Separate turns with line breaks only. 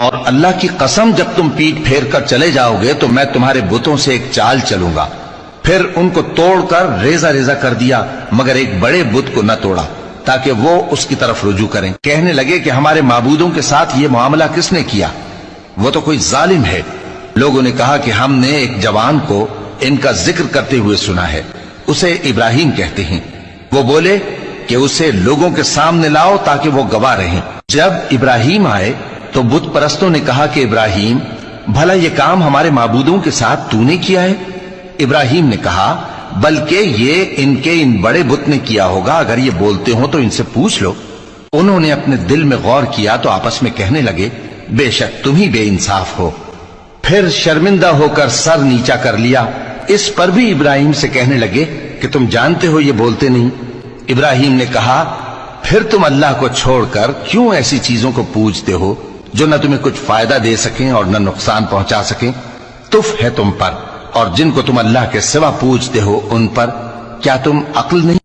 اور اللہ کی قسم جب تم پیٹ پھیر کر چلے جاؤ گے تو میں تمہارے بتوں سے ایک چال چلوں گا۔ پھر ان کو توڑ کر ریزہ ریزہ کر دیا، مگر ایک بڑے بت کو نہ توڑا تاکہ وہ اس کی طرف رجوع کریں۔ کہنے لگے کہ ہمارے معبودوں کے ساتھ یہ معاملہ کس نے کیا؟ وہ تو کوئی ظالم ہے۔ لوگوں نے کہا کہ ہم نے ایک جوان کو ان کا ذکر کرتے ہوئے سنا ہے، اسے ابراہیم کہتے ہیں۔ وہ بولے کہ اسے لوگوں کے سامنے لاؤ تاکہ وہ گواہ رہیں۔ جب ابراہیم آئے تو بت پرستوں نے کہا کہ ابراہیم، بھلا یہ کام ہمارے معبودوں کے ساتھ تو نے کیا ہے؟ ابراہیم نے کہا، بلکہ یہ ان بڑے بت نے کیا ہوگا، اگر یہ بولتے ہوں تو ان سے پوچھ لو۔ انہوں نے اپنے دل میں غور کیا تو آپس میں کہنے لگے، بے شک تم ہی بے انصاف ہو۔ پھر شرمندہ ہو کر سر نیچا کر لیا۔ اس پر بھی ابراہیم سے کہنے لگے کہ تم جانتے ہو یہ بولتے نہیں۔ ابراہیم نے کہا، پھر تم اللہ کو چھوڑ کر کیوں ایسی چیزوں کو پوجتے ہو جو نہ تمہیں کچھ فائدہ دے سکیں اور نہ نقصان پہنچا سکیں؟ تف ہے تم پر اور جن کو تم اللہ کے سوا پوجتے ہو ان پر، کیا تم عقل نہیں؟